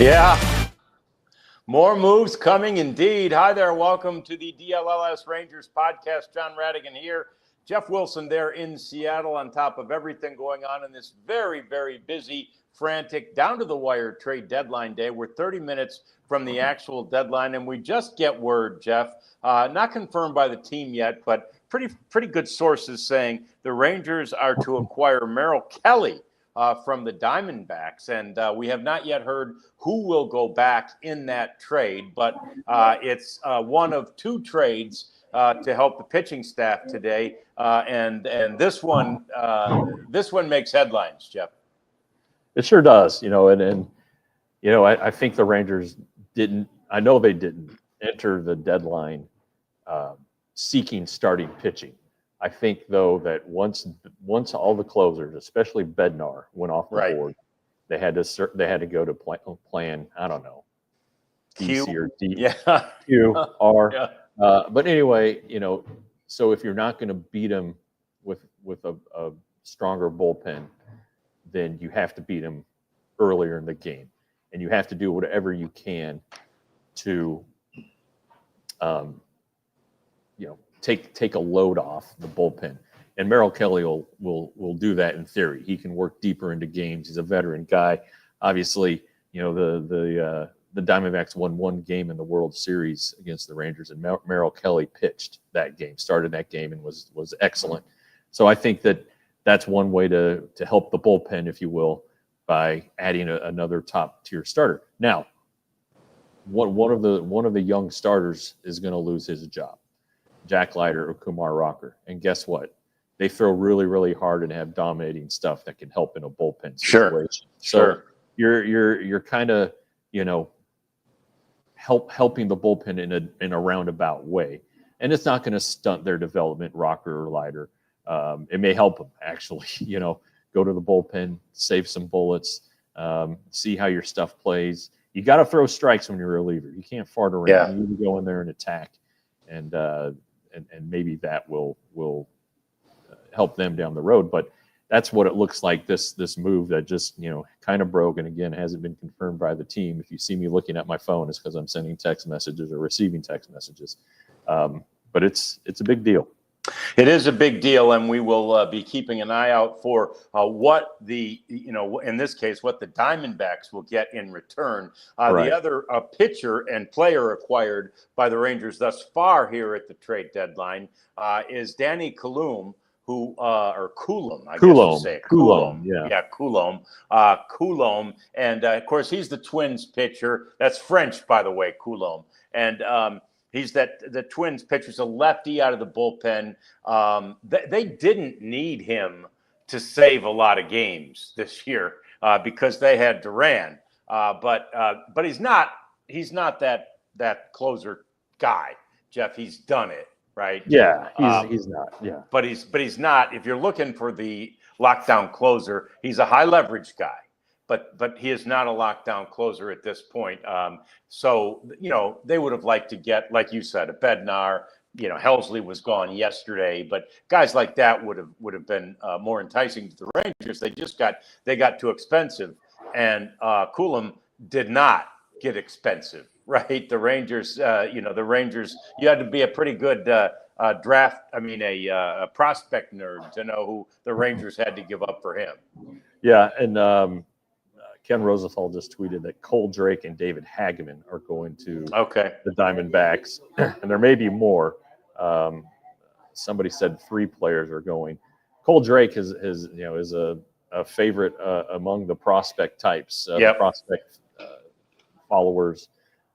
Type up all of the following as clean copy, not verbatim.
Yeah, more moves coming indeed. Hi there. Welcome to the DLLS Rangers podcast. John Radigan here. Jeff Wilson there in Seattle on top of everything going on in this very, very busy, frantic, down-to-the-wire trade deadline day. We're 30 minutes from the actual deadline, and we just get word, Jeff, not confirmed by the team yet, but pretty good sources saying the Rangers are to acquire Merrill Kelly from the Diamondbacks, and we have not yet heard who will go back in that trade, but it's one of two trades to help the pitching staff today, and this one makes headlines, Jeff. It sure does, and I think the Rangers didn't enter the deadline seeking starting pitching. I think, though, that once all the closers, especially Bednar, went off the board, they had to go to plan. I don't know, Q DC or D, yeah. Q R. Yeah. But anyway, so if you're not going to beat them with a stronger bullpen, then you have to beat them earlier in the game, and you have to do whatever you can to, take a load off the bullpen. And Merrill Kelly will do that in theory. He can work deeper into games. He's a veteran guy. Obviously, the Diamondbacks won one game in the World Series against the Rangers, and Merrill Kelly pitched that game, started that game, and was excellent. So I think that's one way to help the bullpen, if you will, by adding another top tier starter. Now, one of the young starters is going to lose his job. Jack Leiter or Kumar Rocker. And guess what? They throw really, really hard and have dominating stuff that can help in a bullpen situation. Sure. So you're kind of, helping the bullpen in a roundabout way. And it's not going to stunt their development, Rocker or Leiter. It may help them, actually, go to the bullpen, save some bullets, see how your stuff plays. You got to throw strikes when you're a reliever. You can't fart around. Yeah. You need to go in there and attack. And maybe that will help them down the road. But that's what it looks like, this move that just, kind of broke. And again, hasn't been confirmed by the team. If you see me looking at my phone, it's because I'm sending text messages or receiving text messages. But it's a big deal. It is a big deal, and we will be keeping an eye out for what in this case, what the Diamondbacks will get in return. The other pitcher and player acquired by the Rangers thus far here at the trade deadline is Danny Coulombe, or Coulombe, I guess you say. Coulombe, yeah. Coulombe. Coulombe, and of course, he's the Twins pitcher. That's French, by the way, Coulombe. And he's the Twins pitcher's a lefty out of the bullpen. They didn't need him to save a lot of games this year because they had Duran. But he's not that closer guy, Jeff. He's done it, right? Yeah, he's not. Yeah, but he's not. If you're looking for the lockdown closer, he's a high leverage guy. But he is not a lockdown closer at this point. So, they would have liked to get, like you said, a Bednar. Helsley was gone yesterday, but guys like that would have been more enticing to the Rangers. They got too expensive, and Coulombe did not get expensive, right? The Rangers, you had to be a pretty good a prospect nerd to know who the Rangers had to give up for him. Yeah, and Ken Rosenthal just tweeted that Cole Drake and David Hageman are going to the Diamondbacks, and there may be more. Somebody said 3 players are going. Cole Drake is a favorite among the prospect types, the prospect followers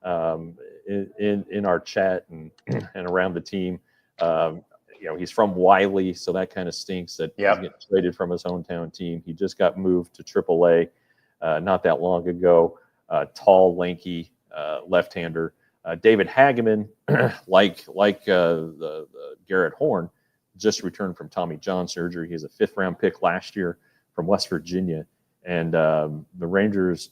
in our chat and around the team. he's from Wiley, so that kind of stinks that Yep. he's getting traded from his hometown team. He just got moved to AAA not that long ago. Tall, lanky left-hander. David Hageman, like the Garrett Horn, just returned from Tommy John surgery. He's a 5th-round pick last year from West Virginia, and the Rangers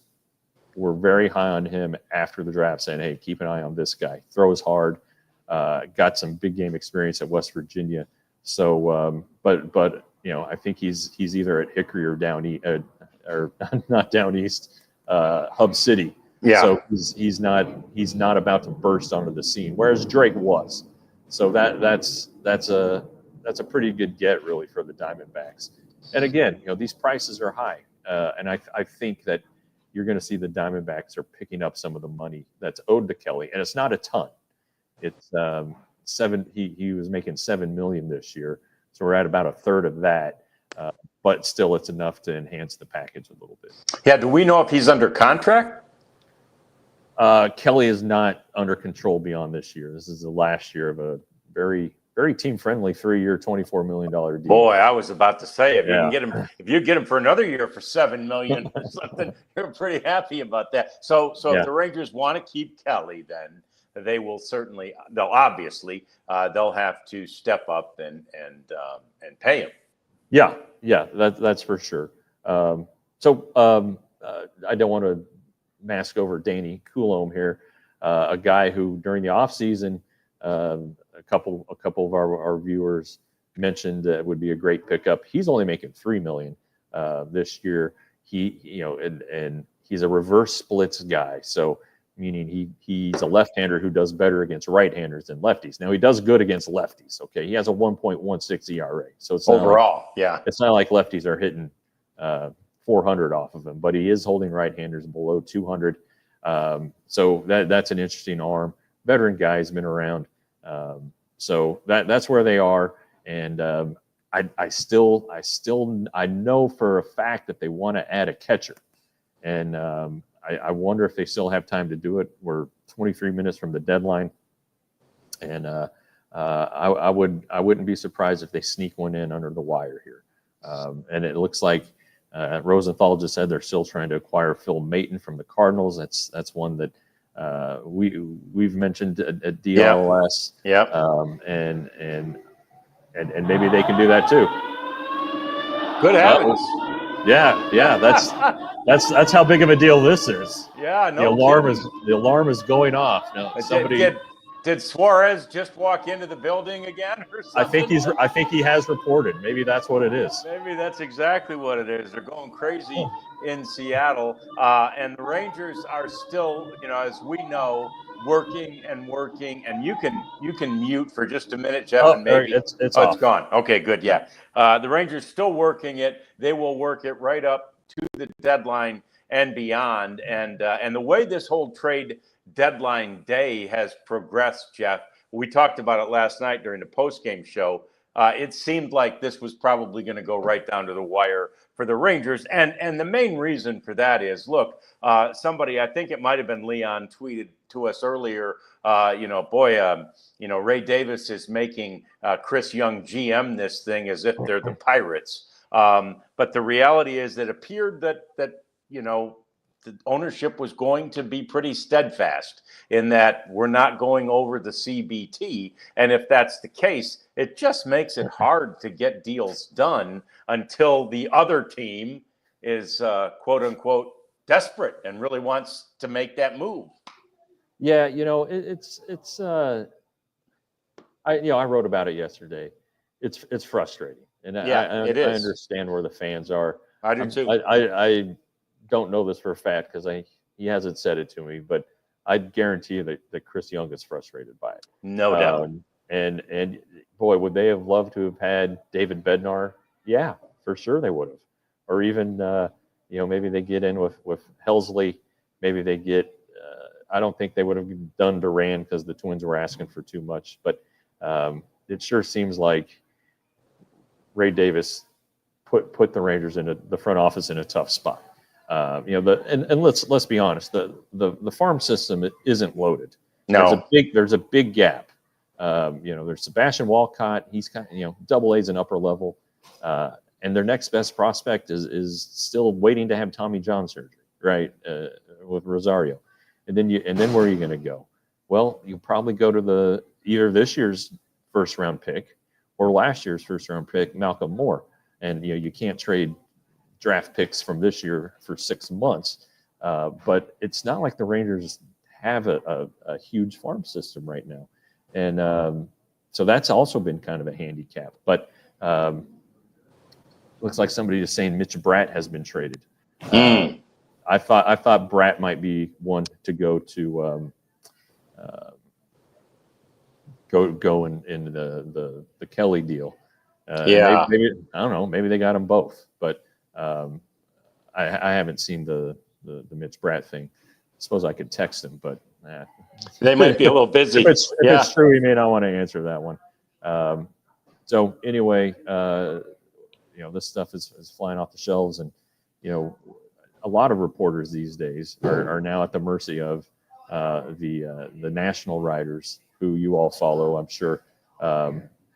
were very high on him after the draft, saying, "Hey, keep an eye on this guy. Throws hard. Got some big game experience at West Virginia." So, but I think he's either at Hickory or or not down east, Hub City. Yeah. So he's not about to burst onto the scene, whereas Drake was. So that's a pretty good get really for the Diamondbacks. And again, these prices are high, and I think that you're going to see the Diamondbacks are picking up some of the money that's owed to Kelly, and it's not a ton. It's he was making $7 million this year, so we're at about a third of that. But still, it's enough to enhance the package a little bit. Yeah. Do we know if he's under contract? Kelly is not under control beyond this year. This is the last year of a very, very team-friendly 3-year, $24 million deal. Boy, I was about to say, if you get him for another year for $7 million or something, you're pretty happy about that. So if the Rangers want to keep Kelly, then they will certainly. They'll have to step up and pay him. Yeah, that's for sure. I don't want to mask over Danny Coulombe here, a guy who during the offseason, a couple of our viewers mentioned that it would be a great pickup. He's only making $3 million this year. And he's a reverse splits guy, so meaning he's a left-hander who does better against right-handers than lefties. Now he does good against lefties. Okay, he has a 1.16 ERA, so it's overall, it's not like lefties are hitting 400 off of him, but he is holding right-handers below 200. So that's an interesting arm. Veteran guy, has been around. So that's where they are. And I know for a fact that they want to add a catcher. And I wonder if they still have time to do it. We're 23 minutes from the deadline. And I wouldn't be surprised if they sneak one in under the wire here. And it looks like Rosenthal just said they're still trying to acquire Phil Maton from the Cardinals. That's one that we've mentioned at DLS. Yeah. And maybe they can do that too. Good heavens. Yeah. That's how big of a deal this is. Yeah. No. The alarm is going off now. Somebody. Did Suarez just walk into the building again or something? I think he has reported. Maybe that's what it is. Maybe that's exactly what it is. They're going crazy in Seattle, and the Rangers are still, as we know, working. And you can mute for just a minute, Jeff, and maybe it's gone. Okay, good. Yeah, the Rangers still working it. They will work it right up to the deadline and beyond. And the way this whole trade deadline day has progressed, Jeff, we talked about it last night during the post-game show. It seemed like this was probably going to go right down to the wire for the Rangers. And the main reason for that is, look, somebody, I think it might have been Leon, tweeted to us earlier, Ray Davis is making Chris Young GM this thing as if they're the Pirates. But the reality is that it appeared that the ownership was going to be pretty steadfast in that we're not going over the CBT. And if that's the case, it just makes it hard to get deals done until the other team is quote unquote desperate and really wants to make that move. Yeah. I wrote about it yesterday. It's frustrating. And I understand where the fans are. I do too. I don't know this for a fact because he hasn't said it to me, but I guarantee you that Chris Young is frustrated by it. No doubt. And boy, would they have loved to have had David Bednar? Yeah, for sure they would have. Or even maybe they get in with Helsley. Maybe they get. I don't think they would have done Duran because the Twins were asking for too much. But it sure seems like Ray Davis put the Rangers in the front office in a tough spot. And let's be honest, the farm system isn't loaded. No, there's a big gap There's Sebastian Walcott. He's kind of, double A's and upper level. And their next best prospect is still waiting to have Tommy John surgery, right? With Rosario. And then where are you going to go? Well, you probably go to either this year's first round pick or last year's first round pick, Malcolm Moore. And you can't trade draft picks from this year for 6 months. But it's not like the Rangers have a huge farm system right now. And so that's also been kind of a handicap. But looks like somebody is saying Mitch Bratt has been traded. I thought Bratt might be one to go to go in the Kelly deal. Maybe I don't know. Maybe they got them both, but I haven't seen the Mitch Bratt thing. I suppose I could text him, but they might be a little busy. If it's true, he may not want to answer that one. So anyway, this stuff is flying off the shelves, and a lot of reporters these days are now at the mercy of the national writers who you all follow, I'm sure.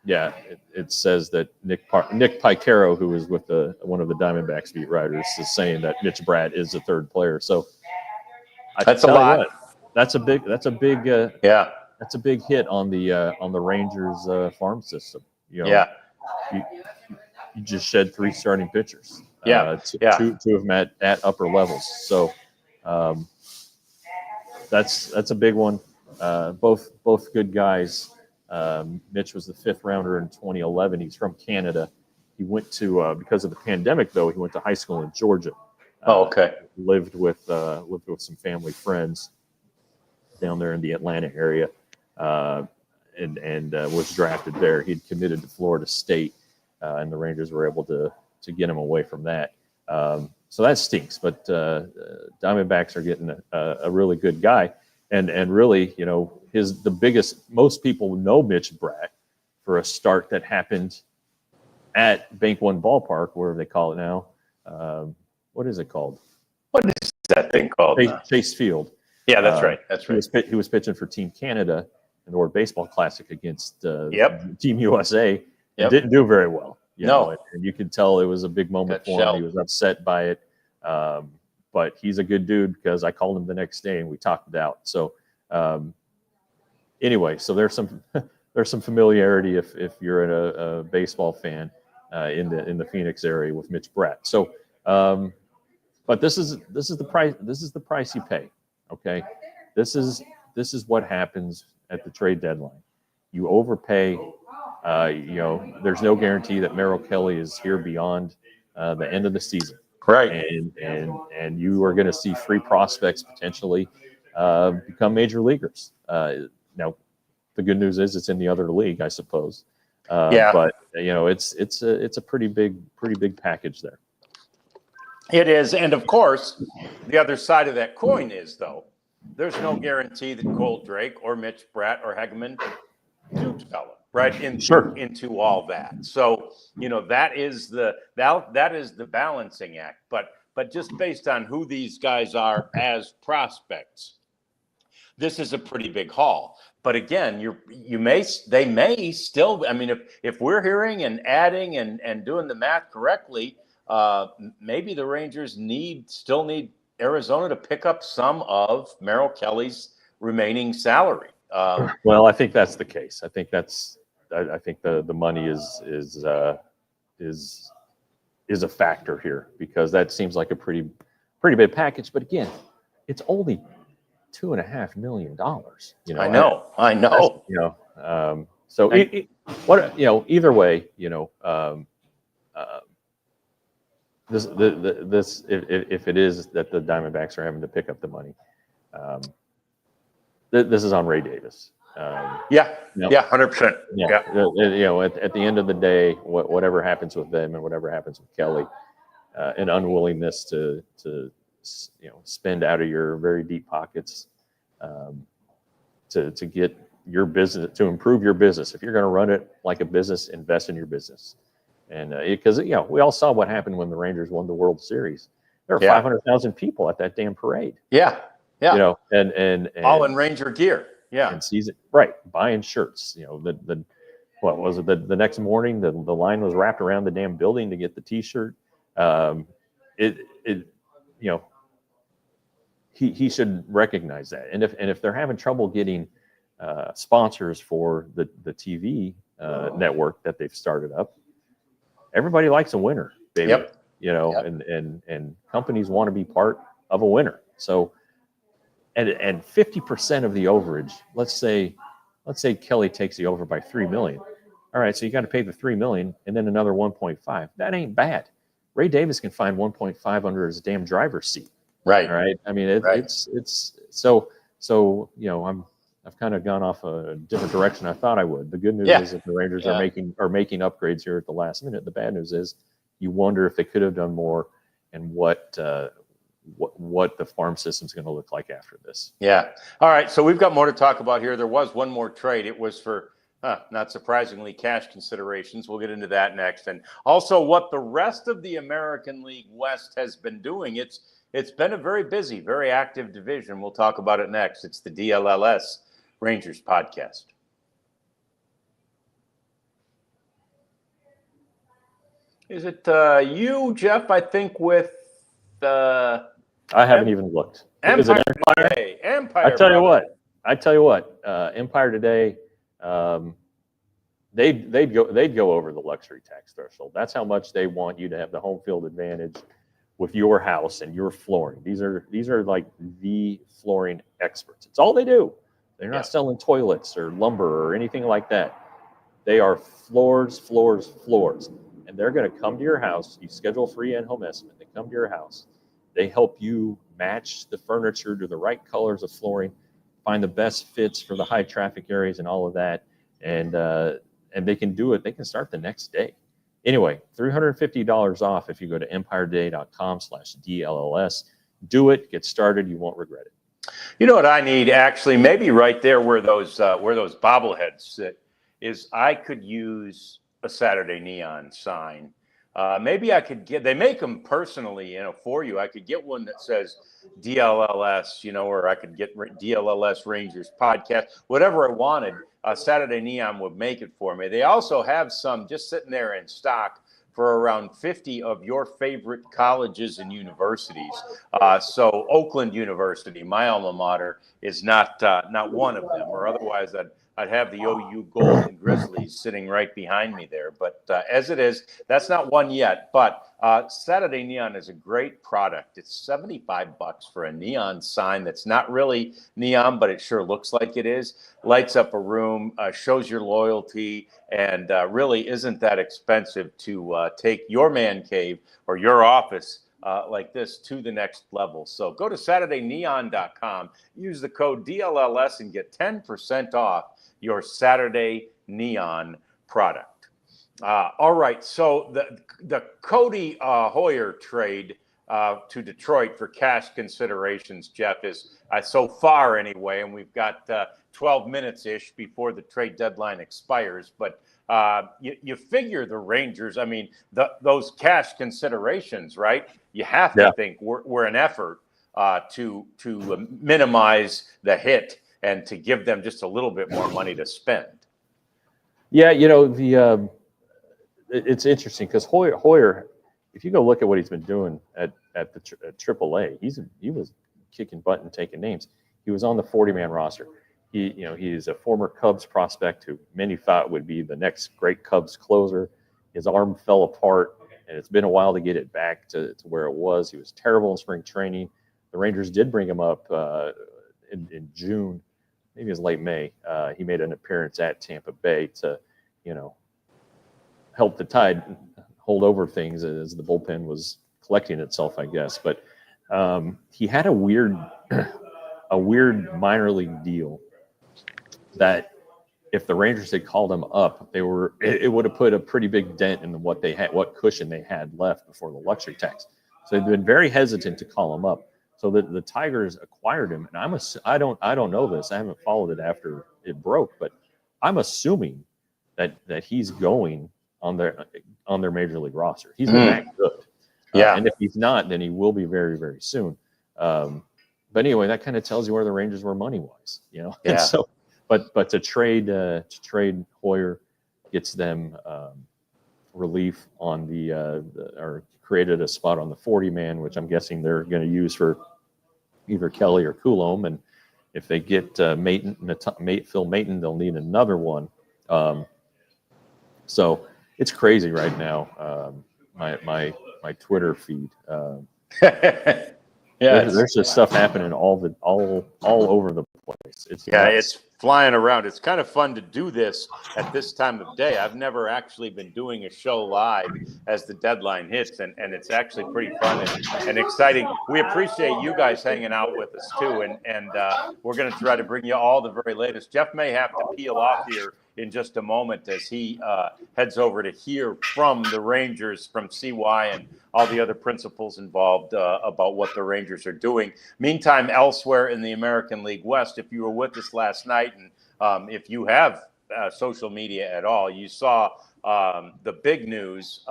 It says that Nick Picaro, who is with one of the Diamondbacks beat writers, is saying that Mitch Bratt is the third player. So that's a lot. That's a big hit on the Rangers farm system. You just shed 3 starting pitchers. Two of them at upper levels. So that's a big one. Both good guys. Mitch was the 5th rounder in 2011. He's from Canada. He went to because of the pandemic, though. He went to high school in Georgia. Lived with some family friends down there in the Atlanta area, and was drafted there. He'd committed to Florida State, and the Rangers were able to get him away from that. So that stinks. But Diamondbacks are getting a really good guy, and really, most people know Mitch Bratt for a start that happened at Bank One Ballpark, wherever they call it now. What is it called? What is that thing called? Chase Field. Yeah, that's right. That's right. He was pitching for Team Canada in the World Baseball Classic against Team USA. It didn't do very well. And you could tell it was a big moment for him. He was upset by it. But he's a good dude because I called him the next day and we talked it out. So anyway, so there's some familiarity if you're a baseball fan in the Phoenix area with Mitch Bratt. So but this is the price. This is the price you pay. Okay, this is what happens at the trade deadline. You overpay. There's no guarantee that Merrill Kelly is here beyond the end of the season. Right. And you are going to see 3 prospects potentially become major leaguers. Now, the good news is it's in the other league, I suppose. But it's a pretty big package there. It is, and of course, the other side of that coin is, though, there's no guarantee that Cole Drake or Mitch Bratt or Hegeman do develop right into all that. So that is the balancing act. But just based on who these guys are as prospects, this is a pretty big haul. But again, they may still. I mean, if we're hearing and adding and doing the math correctly. Maybe the Rangers still need Arizona to pick up some of Merrill Kelly's remaining salary. Well, I think that's the case. I think the money is a factor here because that seems like a pretty big package. But again, it's only $2.5 million. I know. So either way, This if it is that the Diamondbacks are having to pick up the money, this is on Ray Davis. 100%. At the end of the day, whatever happens with them and whatever happens with Kelly, an unwillingness to spend out of your very deep pockets to get your business, to improve your business. If you're going to run it like a business, invest in your business. And because we all saw what happened when the Rangers won the World Series. There were 500,000 people at that damn parade. Yeah. And all in Ranger gear. Yeah. and sees it. Right. Buying shirts. What was it? The next morning, the line was wrapped around the damn building to get the T-shirt. He should recognize that. And if they're having trouble getting sponsors for the TV network that they've started up, everybody likes a winner, baby. Yep. And companies want to be part of a winner. So, and 50% of the overage, let's say Kelly takes the over by $3 million. All right, so you got to pay the $3 million and then another 1.5. That ain't bad. Ray Davis can find 1.5 under his damn driver's seat. Right. All right. I mean, it's so I've kind of gone off a different direction I thought I would. The good news is that the Rangers are making upgrades here at the last minute. The bad news is you wonder if they could have done more and what the farm system is going to look like after this. Yeah. All right. So we've got more to talk about here. There was one more trade. It was for, not surprisingly, cash considerations. We'll get into that next. And also what the rest of the American League West has been doing. It's been a very busy, very active division. We'll talk about it next. It's the DLLS Rangers podcast. Is it you, Jeff? I think with I haven't even looked. Empire Today. Empire. I tell you what. Empire Today. They'd go over the luxury tax threshold. That's how much they want you to have the home field advantage with your house and your flooring. These are like the flooring experts. It's all they do. They're not selling toilets or lumber or anything like that. They are floors. And they're going to come to your house. You schedule a free in-home estimate. They come to your house. They help you match the furniture to the right colors of flooring, find the best fits for the high traffic areas and all of that. And they can do it. They can start the next day. Anyway, $350 off if you go to empireday.com/DLLS. Do it. Get started. You won't regret it. You know what I need, actually, maybe right there where those bobbleheads sit, is I could use a Saturday Neon sign. Maybe I could they make them personally, for you. I could get one that says DLLS, or I could get DLLS Rangers podcast, whatever I wanted. Saturday Neon would make it for me. They also have some just sitting there in stock for around 50 of your favorite colleges and universities. So Oakland University, my alma mater, is not one of them, or otherwise I'd have the OU Golden Grizzlies sitting right behind me there. But as it is, that's not one yet. But Saturday Neon is a great product. It's $75 for a neon sign that's not really neon, but it sure looks like it is. Lights up a room, shows your loyalty, and really isn't that expensive to take your man cave or your office like this to the next level. So go to SaturdayNeon.com, use the code DLLS, and get 10% off your Saturday Neon product. All right, so the Cody Heuer trade to Detroit for cash considerations, Jeff, is so far anyway, and we've got 12 minutes-ish before the trade deadline expires, but you figure the Rangers, I mean, those cash considerations, right? You have to think we're an effort to minimize the hit and to give them just a little bit more money to spend. Yeah, it's interesting because Heuer, if you go look at what he's been doing at the AAA, he was kicking butt and taking names. He was on the 40-man roster. He is a former Cubs prospect who many thought would be the next great Cubs closer. His arm fell apart, and it's been a while to get it back to where it was. He was terrible in spring training. The Rangers did bring him up in June. Maybe it was late May. He made an appearance at Tampa Bay to, help the Tide hold over things as the bullpen was collecting itself, I guess. But he had a weird minor league deal that if the Rangers had called him up, it would have put a pretty big dent in what cushion they had left before the luxury tax. So they've been very hesitant to call him up. So the Tigers acquired him, and I don't know this. I haven't followed it after it broke, but I'm assuming that he's going on their major league roster. He's been that good. And if he's not, then he will be very, very soon. But anyway, that kind of tells you where the Rangers were money wise, Yeah. And But to trade Heuer gets them relief on or created a spot on the 40-man, which I'm guessing they're going to use for either Kelly or Coulombe. And if they get Phil Maton, they'll need another one. So it's crazy right now. My Twitter feed. There's just stuff happening all over the place. It's nuts. It's flying around. It's kind of fun to do this at this time of day. I've never actually been doing a show live as the deadline hits, and it's actually pretty fun and exciting. We appreciate you guys hanging out with us too, and we're going to try to bring you all the very latest. Jeff may have to peel off here in just a moment as he heads over to hear from the Rangers, from CY and all the other principals involved about what the Rangers are doing. Meantime, elsewhere in the American League West, if you were with us last night and if you have social media at all, you saw the big news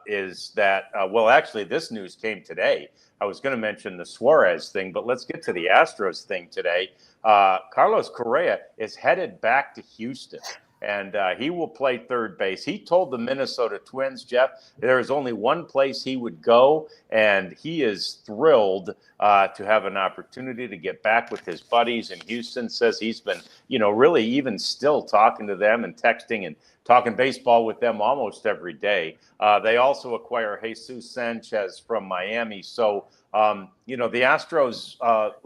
is that, well, actually, this news came today. I was going to mention the Suarez thing, but let's get to the Astros thing today. Carlos Correa is headed back to Houston, and he will play third base. He told the Minnesota Twins, Jeff, there is only one place he would go, and he is thrilled to have an opportunity to get back with his buddies in Houston. Says he's been, really even still talking to them and texting and talking baseball with them almost every day. They also acquire Jesus Sanchez from Miami. So, the Astros,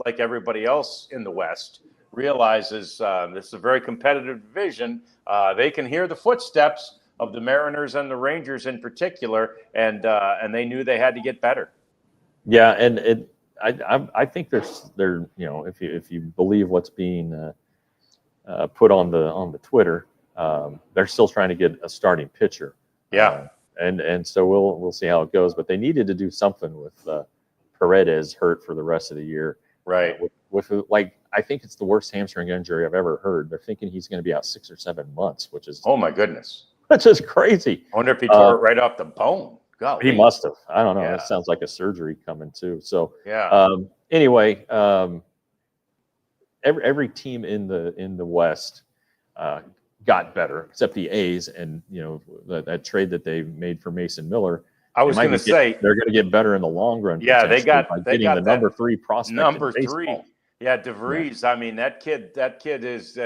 like everybody else in the West, realizes this is a very competitive division. They can hear the footsteps of the Mariners and the Rangers in particular, and they knew they had to get better. Yeah, and I think they're if you believe what's being put on the Twitter, they're still trying to get a starting pitcher. Yeah, and so we'll see how it goes. But they needed to do something with Paredes hurt for the rest of the year. Right. With I think it's the worst hamstring injury I've ever heard. They're thinking he's going to be out 6 or 7 months, which is oh my goodness, that's just crazy. I wonder if he tore it right off the bone. God, he must have. I don't know. Yeah. It sounds like a surgery coming too. So yeah. Anyway, every team in the West got better except the A's, and that trade that they made for Mason Miller. I was going to say they're going to get better in the long run. Yeah, they got the number 3 prospect. Number 3, yeah, DeVries. Yeah. I mean, that kid is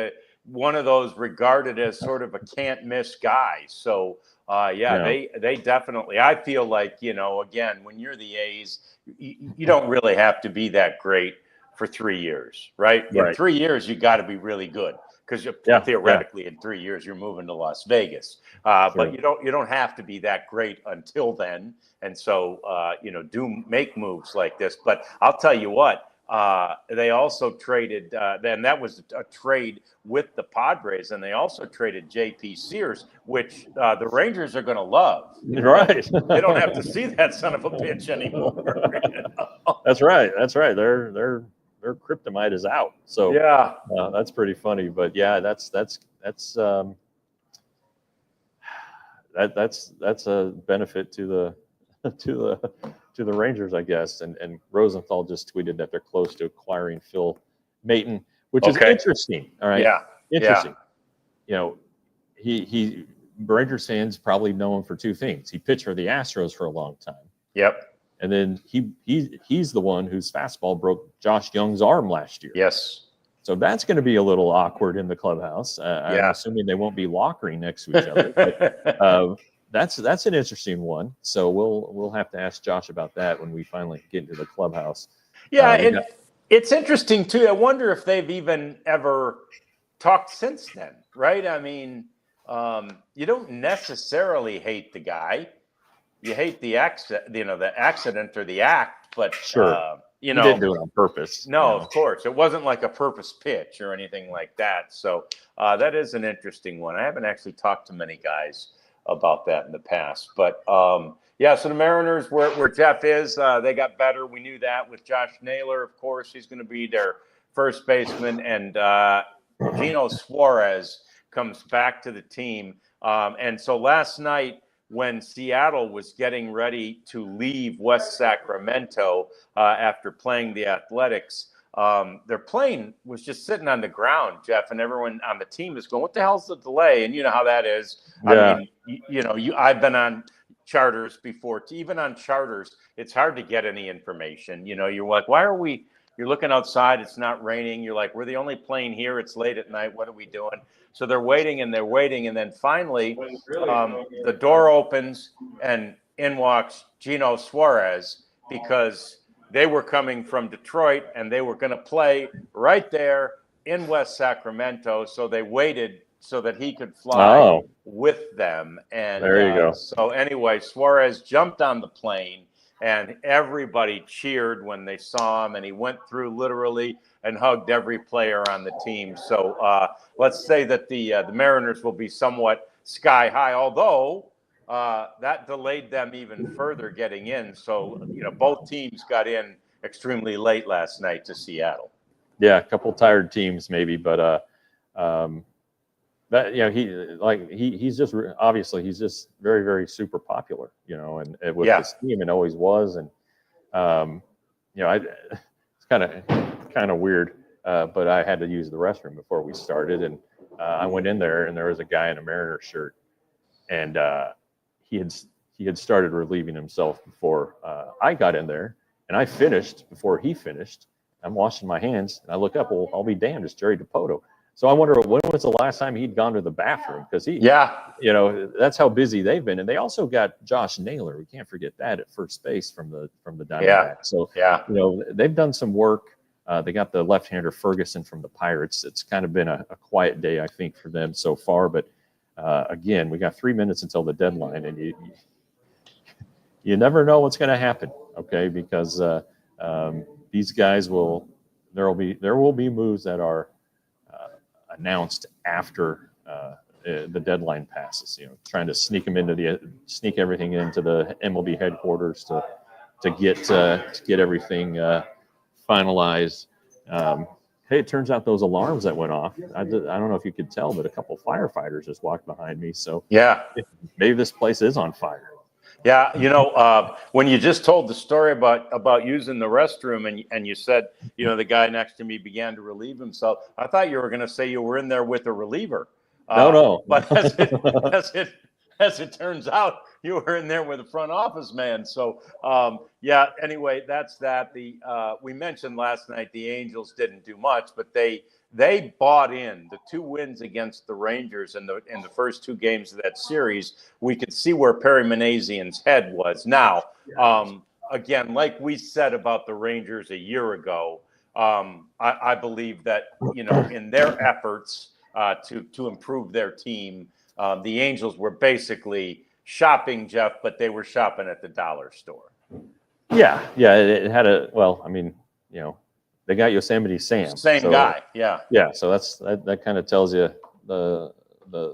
one of those regarded as sort of a can't miss guy. So they definitely. I feel like again, when you're the A's, you don't really have to be that great for 3 years, right? In 3 years, you got to be really good. Because theoretically, in 3 years, you're moving to Las Vegas, but you don't have to be that great until then. And so do make moves like this. But I'll tell you what, they also traded. Then that was a trade with the Padres, and they also traded J.P. Sears, which the Rangers are going to love. Right? They don't have to see that son of a bitch anymore. That's right. Their kryptonite is out. So yeah, that's pretty funny. But yeah, that's a benefit to the Rangers, I guess. And Rosenthal just tweeted that they're close to acquiring Phil Maton, which is interesting. All right. Yeah. Interesting. Yeah. He Rangers fans probably know him for 2 things. He pitched for the Astros for a long time. Yep. And then he's the one whose fastball broke Josh Young's arm last year. Yes. So that's going to be a little awkward in the clubhouse. I'm assuming they won't be lockering next to each other. But, that's an interesting one. So we'll have to ask Josh about that when we finally get into the clubhouse. Yeah, it's interesting too. I wonder if they've even ever talked since then, right? I mean, you don't necessarily hate the guy. You hate the accident, the accident or the act, but sure, you didn't do it on purpose. No, of course, it wasn't like a purpose pitch or anything like that. So that is an interesting one. I haven't actually talked to many guys about that in the past, but so the Mariners, where Jeff is, they got better. We knew that with Josh Naylor, of course, he's going to be their first baseman, and Gino Suarez comes back to the team, and so last night, when Seattle was getting ready to leave West Sacramento after playing the Athletics, their plane was just sitting on the ground, Jeff, and everyone on the team is going, "What the hell's the delay?" And you know how that is. Yeah. I mean, I've been on charters before. Even on charters, it's hard to get any information. You're like, "Why are we?" You're looking outside, it's not raining. You're like, "We're the only plane here. It's late at night. What are we doing?" So they're waiting and they're waiting, and then finally, the door opens and in walks Gino Suarez, because they were coming from Detroit and they were going to play right there in West Sacramento. So they waited so that he could fly with them. And there you go. So anyway, Suarez jumped on the plane and everybody cheered when they saw him. And he went through literally and hugged every player on the team. So let's say that the Mariners will be somewhat sky high, although that delayed them even further getting in. So, both teams got in extremely late last night to Seattle. Yeah, a couple tired teams maybe, but that he's just obviously he's just very, very super popular, and with this team and always was, and it's kind of weird, but I had to use the restroom before we started, and I went in there and there was a guy in a Mariner shirt, and he had started relieving himself before I got in there, and I finished before he finished. I'm washing my hands, and I look up. Well, I'll be damned, it's Jerry DiPoto. So I wonder when was the last time he'd gone to the bathroom, because that's how busy they've been. And they also got Josh Naylor. We can't forget that at first base from the Diamondbacks. So they've done some work. They got the left-hander Ferguson from the Pirates. It's kind of been a quiet day, I think, for them so far. But again, we got 3 minutes until the deadline, and you never know what's going to happen. Okay, because these guys there will be moves that are announced after the deadline passes. Trying to sneak everything into the MLB headquarters to get everything finalized. Hey, it turns out those alarms that went off, I don't know if you could tell, but a couple firefighters just walked behind me. So maybe this place is on fire. Yeah, when you just told the story about using the restroom and you said, the guy next to me began to relieve himself, I thought you were going to say you were in there with a reliever. No. But as it turns out, you were in there with a front office man. So, anyway, that's that. We mentioned last night the Angels didn't do much, but they bought in. The 2 wins against the Rangers in the first 2 games of that series. We could see where Perry Manazian's head was. Now, again, like we said about the Rangers a year ago, I believe that in their efforts to improve their team, the Angels were basically shopping, Jeff, but they were shopping at the dollar store. Yeah, it had they got Yosemite Sam. Same guy, yeah. Yeah, so that kind of tells you the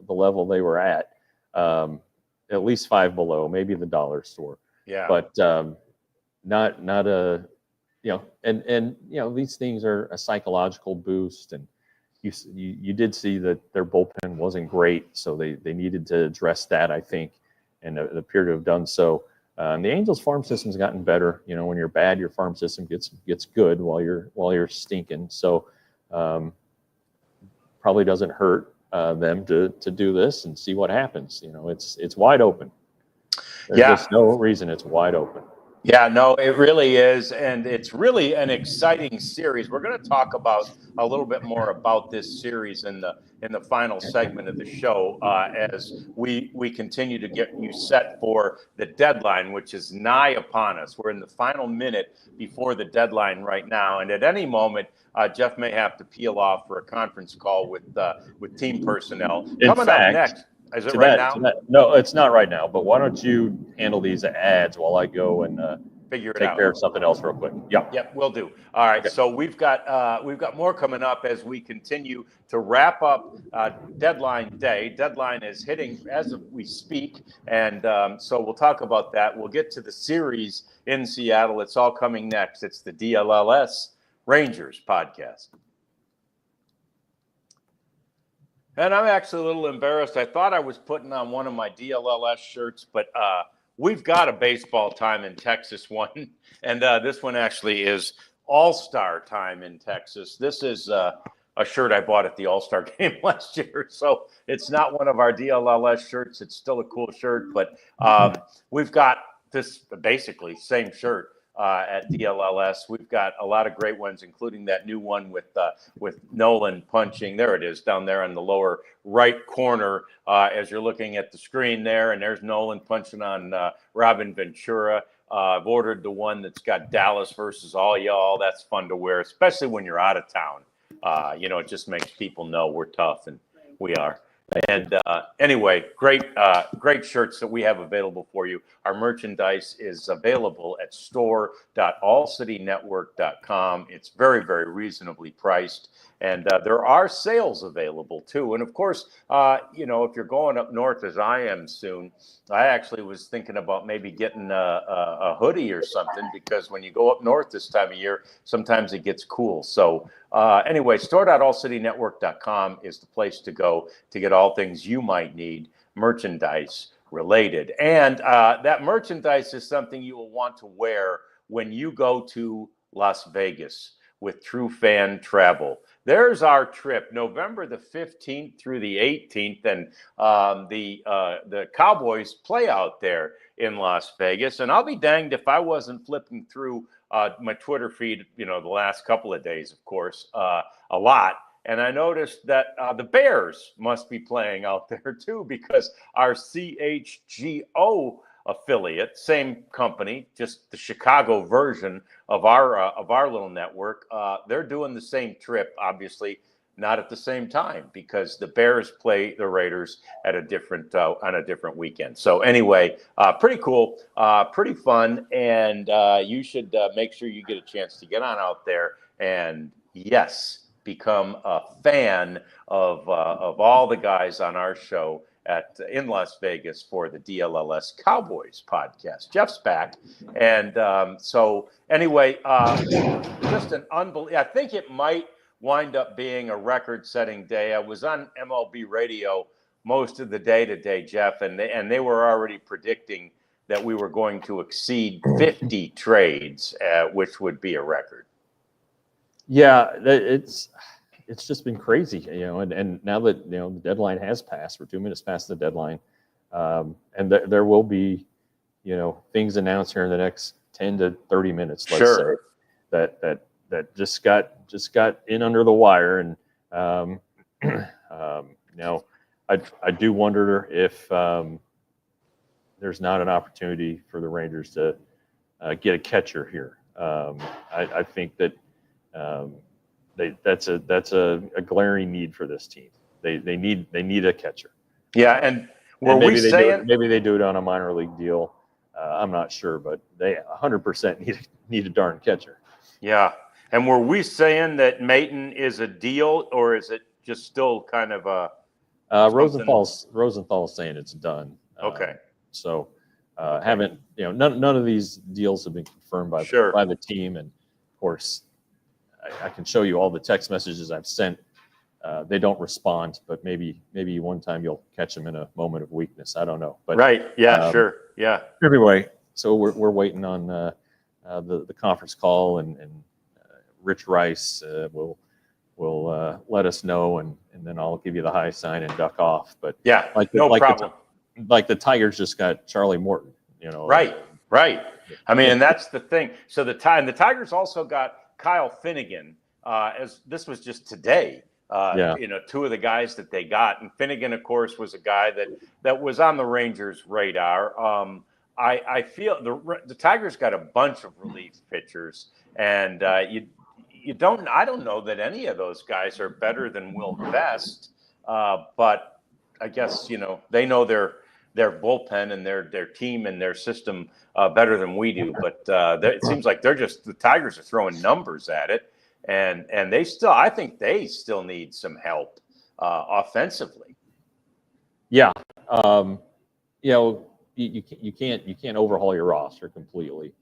level they were at least 5 below, maybe the dollar store. Yeah. But not a and these things are a psychological boost, and you did see that their bullpen wasn't great, so they needed to address that, I think, and it appeared to have done so. And the Angels farm system's gotten better. When you're bad, your farm system gets good while you're stinking. So probably doesn't hurt them to do this and see what happens. It's wide open. There's just no reason it's wide open. Yeah, no, it really is, and it's really an exciting series. We're going to talk about a little bit more about this series in the final segment of the show as we continue to get you set for the deadline, which is nigh upon us. We're in the final minute before the deadline right now, and at any moment, Jeff may have to peel off for a conference call with team personnel. Coming up next. Is it right now? No, it's not right now. But why don't you handle these ads while I go and figure it take out. Care of something else real quick. Yep, we'll do. All right. Okay. So we've got more coming up as we continue to wrap up deadline day. Deadline is hitting as we speak, and so we'll talk about that. We'll get to the series in Seattle. It's all coming next. It's the DLLS Rangers podcast. And I'm actually a little embarrassed. I thought I was putting on one of my DLLS shirts, but we've got a baseball time in Texas one. And this one actually is All-Star time in Texas. This is a shirt I bought at the All-Star game last year, so it's not one of our DLLS shirts. It's still a cool shirt, but we've got this basically same shirt at DLLS. We've got a lot of great ones, including that new one with Nolan punching. There it is down there in the lower right corner as you're looking at the screen there, and there's Nolan punching on Robin Ventura. I've ordered the one that's got Dallas versus all y'all. That's fun to wear, especially when you're out of town. It just makes people know we're tough, and we are. And anyway, great shirts that we have available for you. Our merchandise is available at store.allcitynetwork.com. It's very, very reasonably priced. And there are sales available, too. And, of course, if you're going up north, as I am soon, I actually was thinking about maybe getting a hoodie or something, because when you go up north this time of year, sometimes it gets cool. So, anyway, store.allcitynetwork.com is the place to go to get all things you might need, merchandise related. And that merchandise is something you will want to wear when you go to Las Vegas with True Fan Travel. There's our trip, November the 15th through the 18th, and the Cowboys play out there in Las Vegas. And I'll be danged if I wasn't flipping through my Twitter feed, the last couple of days, of course, a lot. And I noticed that the Bears must be playing out there too, because our CHGO affiliate, same company, just the Chicago version of our little network, they're doing the same trip, obviously not at the same time, because the Bears play the Raiders at on a different weekend. So anyway, pretty cool, pretty fun, and you should make sure you get a chance to get on out there and, yes, become a fan of all the guys on our show in Las Vegas for the DLLS Cowboys podcast. Jeff's back. And so anyway, just an unbelievable, I think it might wind up being a record-setting day. I was on MLB radio most of the day today, Jeff, and they were already predicting that we were going to exceed 50 trades, which would be a record. Yeah, it's just been crazy, and now that, the deadline has passed, we're 2 minutes past the deadline, and there will be, things announced here in the next 10 to 30 minutes, let's say, that just got in under the wire. And now I do wonder if there's not an opportunity for the Rangers to get a catcher here. I think that that's a glaring need for this team. They need a catcher. Yeah, and maybe they do it on a minor league deal. I'm not sure, but they 100% need a darn catcher. Yeah, and were we saying that Maton is a deal, or is it just still kind of a? Rosenthal's saying it's done. Okay. So haven't none of these deals have been confirmed by the team, and of course I can show you all the text messages I've sent. They don't respond, but maybe one time you'll catch them in a moment of weakness. I don't know. But right. Yeah. Sure. Yeah. Anyway, so we're waiting on the conference call, and Rich Rice will let us know, and then I'll give you the high sign and duck off. But yeah, no problem. Like the Tigers just got Charlie Morton. Right. I mean, and that's the thing. So the Tigers also got Kyle Finnegan, as this was just today, two of the guys that they got. And Finnegan, of course, was a guy that was on the Rangers' radar. I feel the Tigers got a bunch of relief pitchers, and I don't know that any of those guys are better than Will Vest, but I guess, they know their bullpen and their team and their system better than we do. But it seems like the Tigers are throwing numbers at it, and I think they still need some help offensively. Yeah, you can't overhaul your roster completely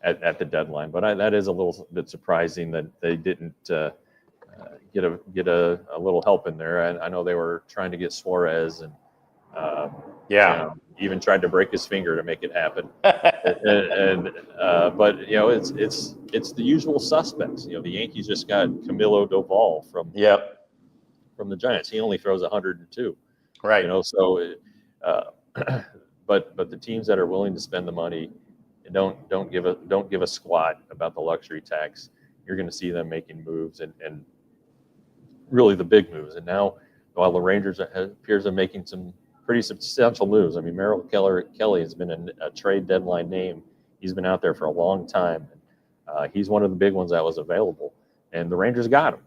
at the deadline, but that is a little bit surprising that they didn't get a little help in there. I know they were trying to get Suarez, and Yeah. You know, even tried to break his finger to make it happen. But you know, it's the usual suspects. You know, the Yankees just got Camilo Doval from the Giants. He only throws 102. Right. You know, so but the teams that are willing to spend the money and don't give a squat about the luxury tax, you're going to see them making moves and really the big moves. And now, while the Rangers appears to be making some pretty substantial moves. I mean, Merrill Kelly has been a trade deadline name. He's been out there for a long time. He's one of the big ones that was available, and the Rangers got him.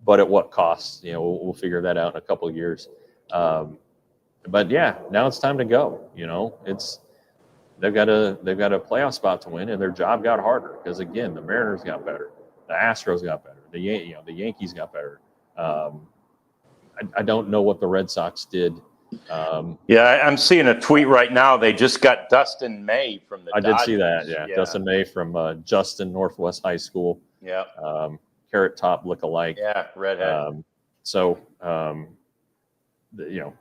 But at what cost? You know, we'll figure that out in a couple of years. But yeah, now it's time to go. You know, they've got a playoff spot to win, and their job got harder because again, the Mariners got better, the Astros got better, the Yankees got better. I don't know what the Red Sox did. I'm seeing a tweet right now. They just got Dustin May from the Dodgers. Did see that. Yeah. Dustin May from Justin Northwest High School. Yeah. Carrot Top look-alike. Yeah, redhead. You know,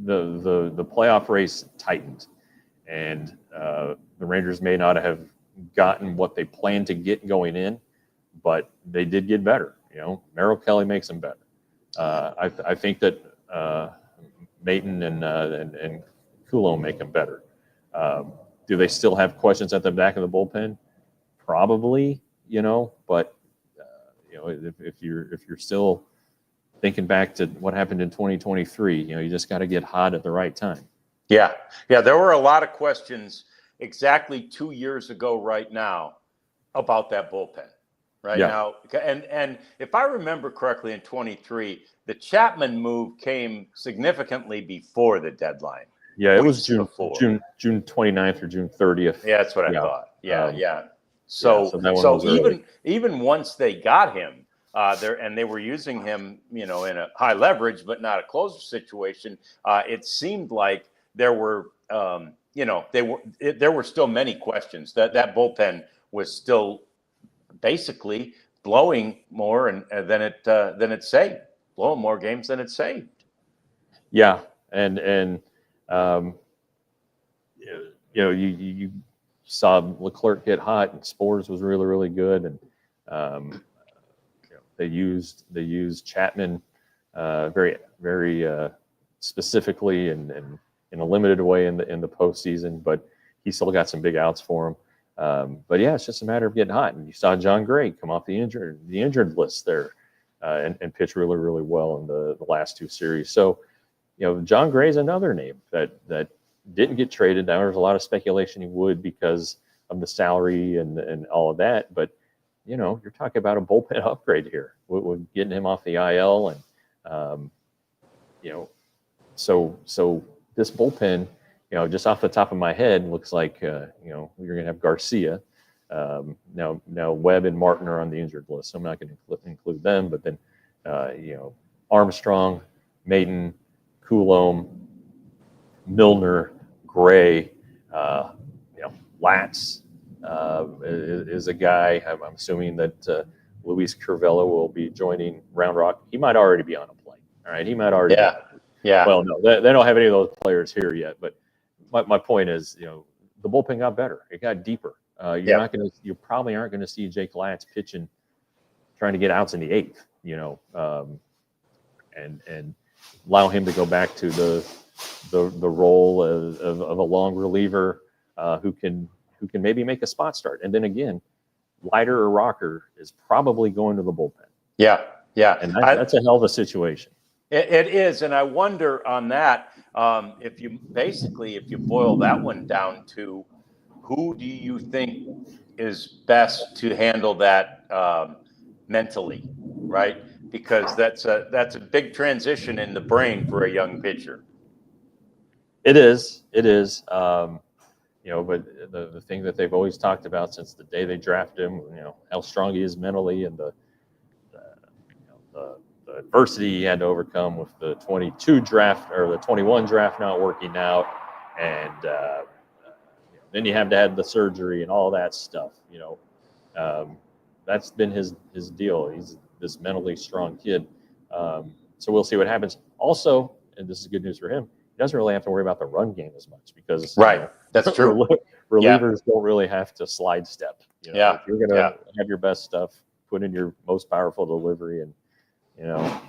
the playoff race tightened, and the Rangers may not have gotten what they planned to get going in, but they did get better. You know, Merrill Kelly makes them better. I think that Maton and Coulombe make them better. Do they still have questions at the back of the bullpen? Probably, you know, but you know, if you're still thinking back to what happened in 2023, you know, you just got to get hot at the right time. Yeah. There were a lot of questions exactly 2 years ago right now about that bullpen. Right now, and if I remember correctly, in 23, the Chapman move came significantly before the deadline. Yeah, it was June 29th or June 30th. Yeah, that's what I thought. So even once they got him there, and they were using him, you know, in a high leverage but not a closer situation, it seemed like there were, there were still many questions. That bullpen was still basically blowing more than it saved, blowing more games than it saved. Yeah, and you know, you saw Leclerc get hot, and Spores was really, really good, and you know, they used Chapman very, very specifically and in a limited way in the postseason, but he still got some big outs for him. But yeah, it's just a matter of getting hot. And you saw John Gray come off the injured list there and pitch really, really well in the last two series. So, you know, John Gray's another name that didn't get traded. Now there's a lot of speculation he would because of the salary and all of that. But, you know, you're talking about a bullpen upgrade here with getting him off the IL. And, you know, so this bullpen, you know, just off the top of my head, looks like, you know, you're going to have Garcia. Now Webb and Martin are on the injured list, so I'm not going to include them. But then, you know, Armstrong, Maton, Coulombe, Milner, Gray, you know, Latz is a guy. I'm assuming that Luis Curvelo will be joining Round Rock. He might already be on a plane. All right, he might already. Yeah. Well, no, they don't have any of those players here yet. But my point is, you know, the bullpen got better. It got deeper. You probably aren't going to see Jake Latz pitching, trying to get outs in the eighth. You know, and allow him to go back to the role of a long reliever who can maybe make a spot start. And then again, Leiter or Rocker is probably going to the bullpen. Yeah. And that's a hell of a situation. It is, and I wonder on that if you boil that one down to who do you think is best to handle that mentally, right? Because that's a big transition in the brain for a young pitcher. It is. You know, but the thing that they've always talked about since the day they drafted him, you know, how strong he is mentally and the adversity he had to overcome with the 22 draft or the 21 draft not working out, and then you have to have the surgery and all that stuff. You know, that's been his deal. He's this mentally strong kid. So we'll see what happens. Also, and this is good news for him, he doesn't really have to worry about the run game as much because right, that's true. Relievers don't really have to slide step. Yeah. If you're going to have your best stuff, put in your most powerful delivery, and if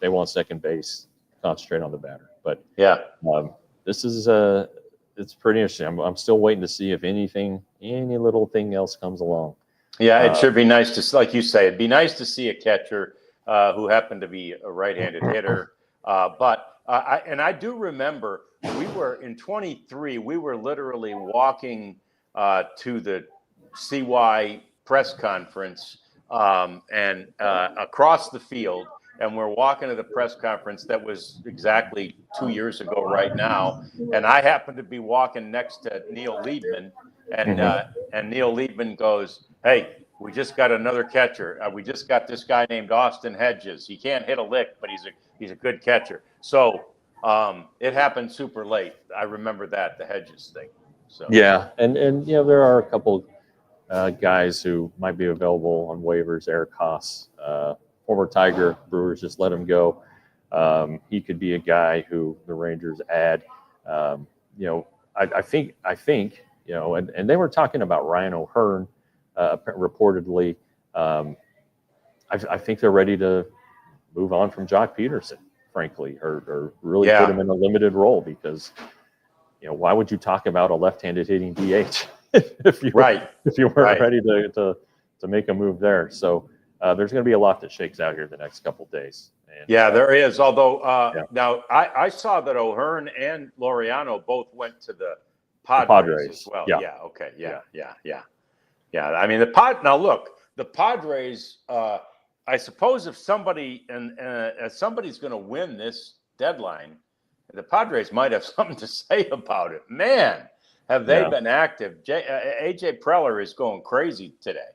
they want second base, concentrate on the batter. But this is it's pretty interesting. I'm still waiting to see if any little thing else comes along. Yeah, it should be nice to, like you say, it'd be nice to see a catcher who happened to be a right-handed hitter. But I do remember we were in 23. We were literally walking to the CY press conference and across the field, and we're walking to the press conference that was exactly 2 years ago right now. And I happened to be walking next to Neil Liebman, and Neil Liebman goes, "Hey, we just got another catcher. We just got this guy named Austin Hedges. He can't hit a lick, but he's a good catcher." So it happened super late. I remember that, the Hedges thing. So yeah, and there are a couple guys who might be available on waivers. Eric Haas, former Tiger, Brewers just let him go. He could be a guy who the Rangers add. I think and they were talking about Ryan O'Hearn reportedly. I think they're ready to move on from Jock Peterson, frankly, or really put him in a limited role because why would you talk about a left-handed hitting DH if you weren't ready to make a move there? So there's going to be a lot that shakes out here the next couple of days. And, there is. Although now I saw that O'Hearn and Laureano both went to the Padres as well. Yeah. Okay. Yeah. I mean, now look, the Padres. I suppose if somebody somebody's going to win this deadline, the Padres might have something to say about it. Man, have they been active? AJ Preller is going crazy today.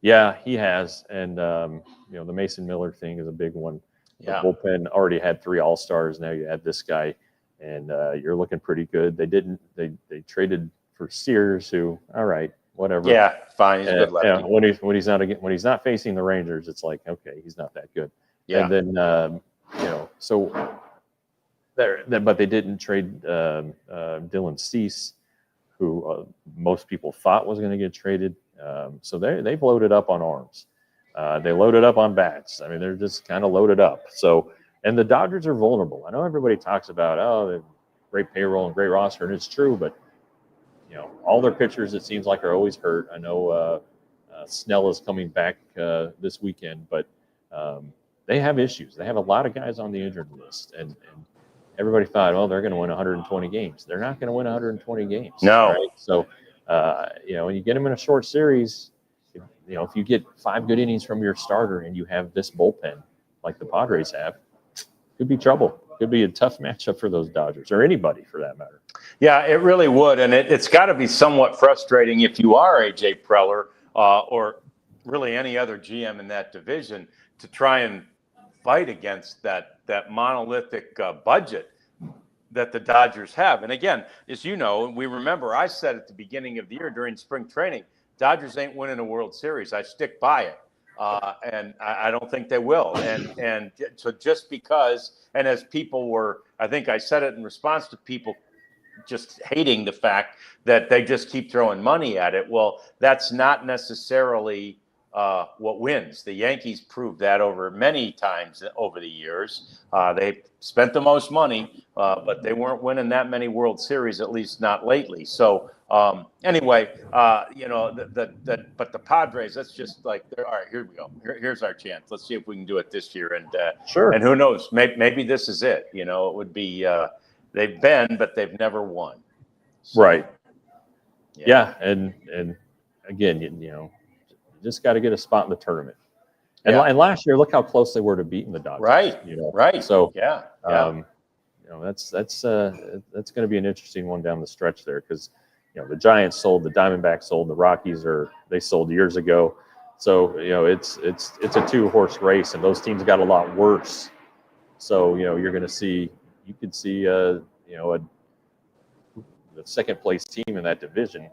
Yeah, he has, and the Mason Miller thing is a big one. The bullpen already had 3 All-Stars. Now you add this guy, and you're looking pretty good. They traded for Sears, who, all right, whatever. Yeah, fine. He's a good lefty. When he's not facing the Rangers, it's like, okay, he's not that good. Yeah. And then so but they didn't trade Dylan Cease, who most people thought was going to get traded. So they've loaded up on arms. They loaded up on bats. I mean, they're just kind of loaded up. So, and the Dodgers are vulnerable. I know everybody talks about, they have great payroll and great roster, and it's true, but all their pitchers, it seems like, are always hurt. I know Snell is coming back this weekend, but they have issues. They have a lot of guys on the injured list, and everybody thought, they're going to win 120 games. They're not going to win 120 games. No. Right? So, when you get them in a short series, if you get 5 good innings from your starter and you have this bullpen like the Padres have, could be trouble. Could be a tough matchup for those Dodgers, or anybody for that matter. Yeah, it really would. And it's got to be somewhat frustrating if you are A.J. Preller or really any other GM in that division to try and fight against that monolithic budget that the Dodgers have. And again, as you know, we remember I said at the beginning of the year during spring training, Dodgers ain't winning a World Series. I stick by it. And I don't think they will. And so just because, and as people were, I think I said it in response to people just hating the fact that they just keep throwing money at it. Well, that's not necessarily what wins. The Yankees proved that over many times over the years. They spent the most money, but they weren't winning that many World Series, at least not lately. So anyway, but the Padres, that's just like, all right, here we go. Here's our chance. Let's see if we can do it this year. And sure. And who knows? Maybe this is it. It would be. They've been, but they've never won. So, right. Yeah. And again, you just got to get a spot in the tournament. And, and last year, look how close they were to beating the Dodgers. Right. Right. So that's going to be an interesting one down the stretch there because the Giants sold, the Diamondbacks sold, the Rockies they sold years ago. So it's a 2-horse race, and those teams got a lot worse. So you're going to see. You could see, the second place team in that division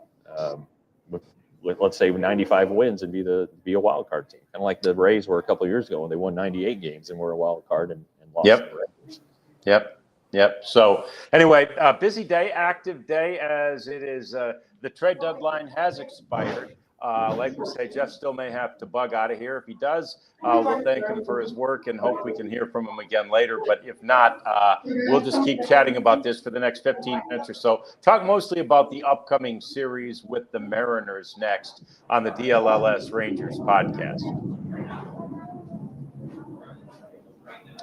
with let's say 95 wins and be a wild card team, kind of like the Rays were a couple of years ago when they won 98 games and were a wild card and lost. Yep. Yep. So anyway, busy day, active day, as it is. The trade deadline has expired. Like we say, Jeff still may have to bug out of here. If he does, we'll thank him for his work and hope we can hear from him again later. But if not, we'll just keep chatting about this for the next 15 minutes or so. Talk mostly about the upcoming series with the Mariners next on the DLLS Rangers podcast.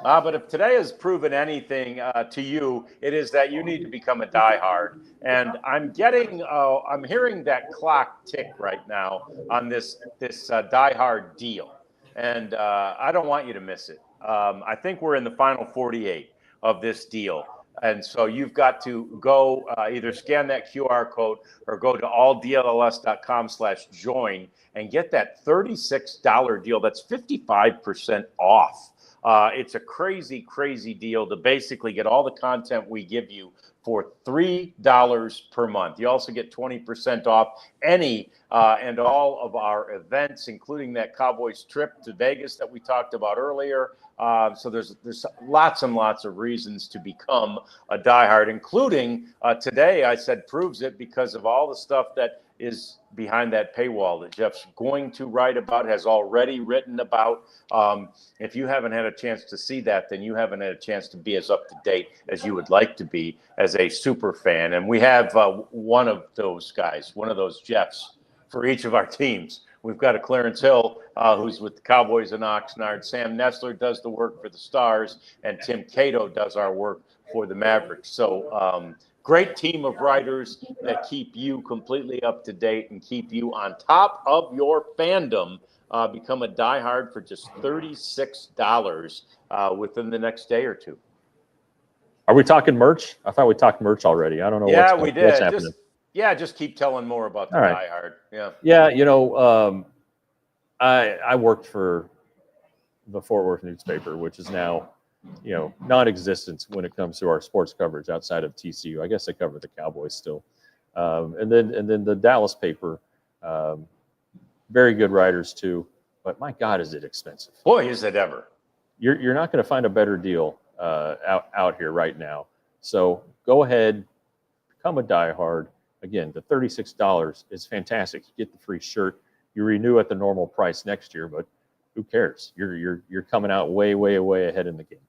But if today has proven anything to you, it is that you need to become a diehard. And I'm hearing that clock tick right now on this diehard deal. And I don't want you to miss it. I think we're in the final 48 of this deal. And so you've got to go either scan that QR code or go to alldlls.com/join and get that $36 deal. That's 55% off. It's a crazy, crazy deal to basically get all the content we give you for $3 per month. You also get 20% off any and all of our events, including that Cowboys trip to Vegas that we talked about earlier. So there's lots and lots of reasons to become a diehard, including today, I said proves it because of all the stuff that is behind that paywall that Jeff's going to write about, has already written about. If you haven't had a chance to see that, then you haven't had a chance to be as up to date as you would like to be as a super fan. And we have one of those guys, one of those Jeffs for each of our teams. We've got a Clarence Hill, who's with the Cowboys in Oxnard. Sam Nestler does the work for the Stars, and Tim Cato does our work for the Mavericks. So great team of writers that keep you completely up to date and keep you on top of your fandom. Become a diehard for just $36 within the next day or two. Are we talking merch? I thought we talked merch already. I don't know. Yeah, we did. What's happening. Just keep telling more about the diehard. Yeah, I worked for the Fort Worth newspaper, which is now, non-existent when it comes to our sports coverage outside of TCU. I guess I cover the Cowboys still, and then the Dallas paper. Very good writers too, but my God, is it expensive? Boy, is it ever! You're not going to find a better deal out here right now. So go ahead, become a diehard. Again, the $36 is fantastic. You get the free shirt. You renew at the normal price next year, but who cares? You're coming out way ahead in the game.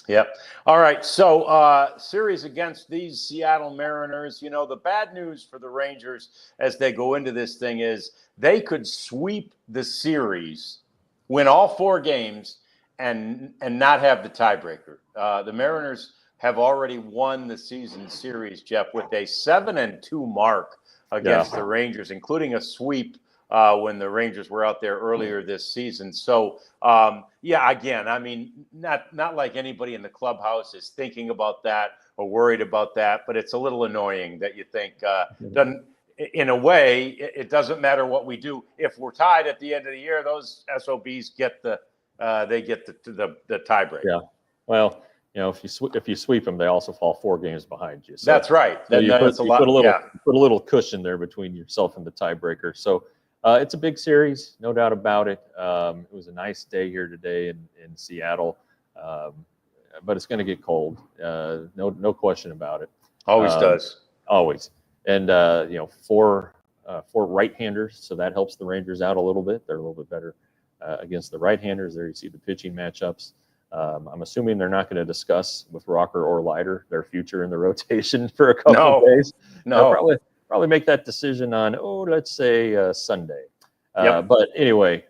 Yep. All right. So series against these Seattle Mariners. The bad news for the Rangers as they go into this thing is they could sweep the series, win all 4 games, and not have the tiebreaker. The Mariners have already won the season series, Jeff, with a 7-2 mark against the Rangers, including a sweep when the Rangers were out there earlier this season. So, again, I mean, not like anybody in the clubhouse is thinking about that or worried about that, but it's a little annoying that you think doesn't. In a way, it doesn't matter what we do. If we're tied at the end of the year, those SOBs get the tiebreaker. Yeah. Well, if you sweep them, they also fall 4 games behind you. So, that's right. So you put a little cushion there between yourself and the tiebreaker. So it's a big series, no doubt about it. It was a nice day here today in Seattle, but it's going to get cold. No question about it. Always does. Always. And 4 right-handers, so that helps the Rangers out a little bit. They're a little bit better against the right-handers. There you see the pitching matchups. I'm assuming they're not going to discuss with Rocker or Leiter their future in the rotation for a couple of days. No, probably make that decision on let's say Sunday. But anyway,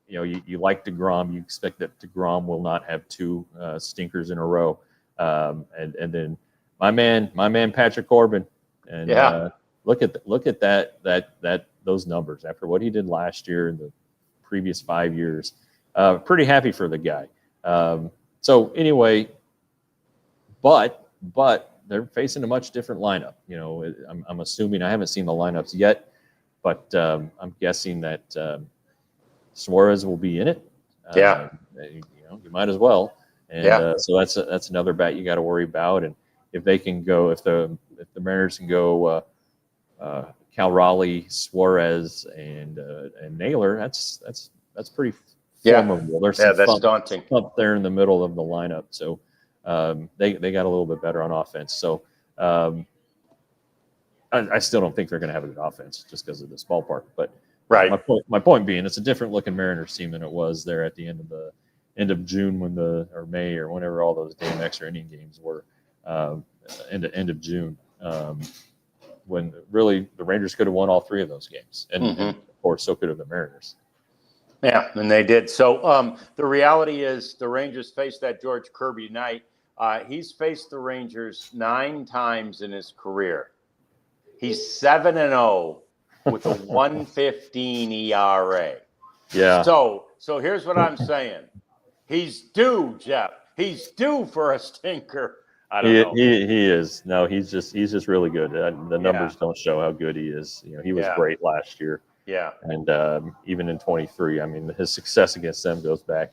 you like DeGrom. You expect that DeGrom will not have 2 stinkers in a row. And then my man Patrick Corbin. And look at that those numbers after what he did last year and the previous 5 years. Pretty happy for the guy. So anyway, but they're facing a much different lineup. I'm assuming, I haven't seen the lineups yet, but I'm guessing that Suarez will be in it. You might as well. And so that's another bat you got to worry about. And if they can go, if the Mariners can go Cal Raleigh, Suarez, and Naylor, that's pretty formidable. There's that's daunting up there in the middle of the lineup. So they got a little bit better on offense. So I still don't think they're going to have a good offense just because of this ballpark. But Right. my point being, it's a different looking Mariners team than it was there at the end of June or May or whenever all those damn extra inning games were. End of June, when really the Rangers could have won all three of those games, and of course so could have the Mariners. Yeah, and they did. So the reality is the Rangers faced that George Kirby night. He's faced the Rangers 9 times in his career. He's 7-0 with a 1.15 ERA. Yeah. So here's what I'm saying. He's due, Jeff. He's due for a stinker. I don't know. He is. No, he's just really good. The numbers don't show how good he is. He was great last year. Yeah. And even in 23, I mean, his success against them goes back.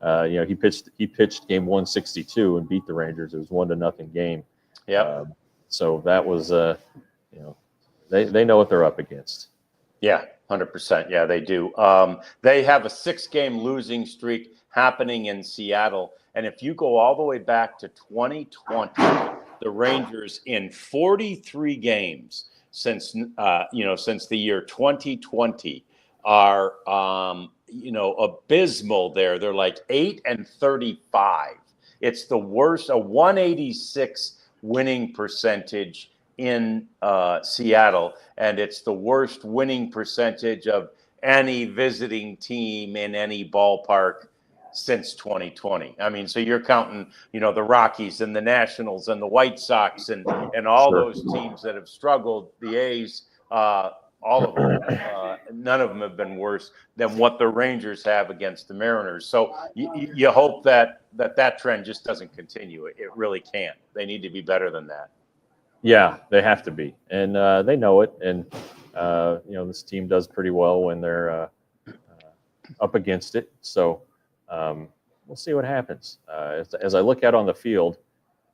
He pitched game 162 and beat the Rangers. It was 1-0 game. Yeah. So that was they know what they're up against. Yeah, 100%. Yeah, they do. They have a 6-game losing streak happening in Seattle. And if you go all the way back to 2020, the Rangers in 43 games since the year 2020 are abysmal there. They're like 8-35. It's the worst, a 186 winning percentage in Seattle, and it's the worst winning percentage of any visiting team in any ballpark since 2020. I mean, so you're counting, the Rockies and the Nationals and the White Sox and all those teams that have struggled, the A's, all of them. None of them have been worse than what the Rangers have against the Mariners. So you hope that trend just doesn't continue. It really can't. They need to be better than that. Yeah, they have to be, and they know it. And this team does pretty well when they're up against it. So we'll see what happens. As I look out on the field,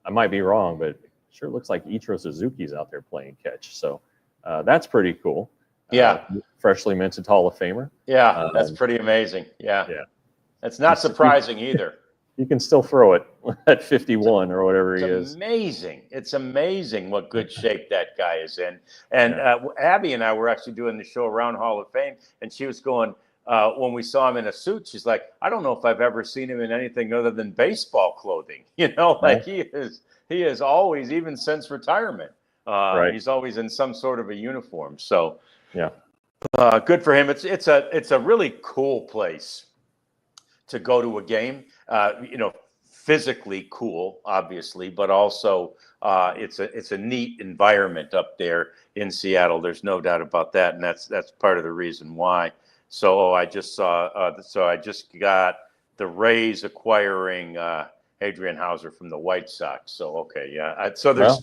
I might be wrong, but it sure looks like Ichiro Suzuki's out there playing catch. So that's pretty cool. Yeah, freshly minted Hall of Famer. Yeah, that's pretty amazing. Yeah, that's not surprising either. You can still throw it at 51 or whatever he is. It's amazing what good shape that guy is in. And Abby and I were actually doing the show around Hall of Fame, and she was going, when we saw him in a suit, she's like, I don't know if I've ever seen him in anything other than baseball clothing. He is always, even since retirement, he's always in some sort of a uniform. So good for him. It's a really cool place to go to a game. Physically cool, obviously, but also it's a neat environment up there in Seattle. There's no doubt about that, and that's part of the reason why. So I just saw. I just got the Rays acquiring Adrian Hauser from the White Sox. So so there's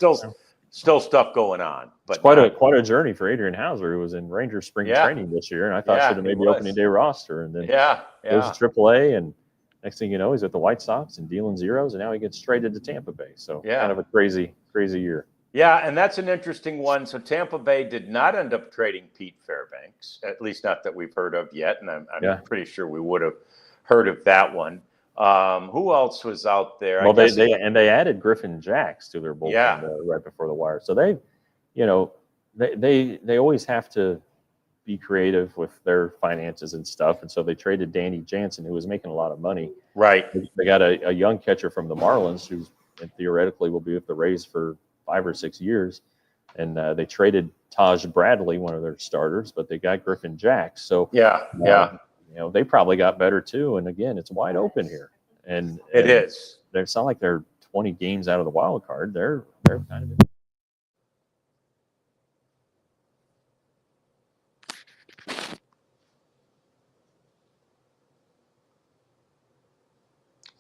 still stuff going on. But it's quite a journey for Adrian Hauser, who was in Rangers spring training this year, and I thought should have made the opening day roster, and then goes to AAA, and next thing you know, he's at the White Sox and dealing zeros, and now he gets traded to Tampa Bay. So kind of a crazy year. Yeah, and that's an interesting one. So Tampa Bay did not end up trading Pete Fairbanks, at least not that we've heard of yet, and I'm pretty sure we would have heard of that one. Who else was out there? Well, they added Griffin Jacks to their bullpen right before the wire. So they always have to be creative with their finances and stuff, and so they traded Danny Jansen, who was making a lot of money. Right. They got a young catcher from the Marlins, who theoretically will be with the Rays for 5 or 6 years, and they traded Taj Bradley, one of their starters, but they got Griffin Jacks. So they probably got better too. And again, it's wide open here, and it is. It's not like they're 20 games out of the wild card. They're kind of.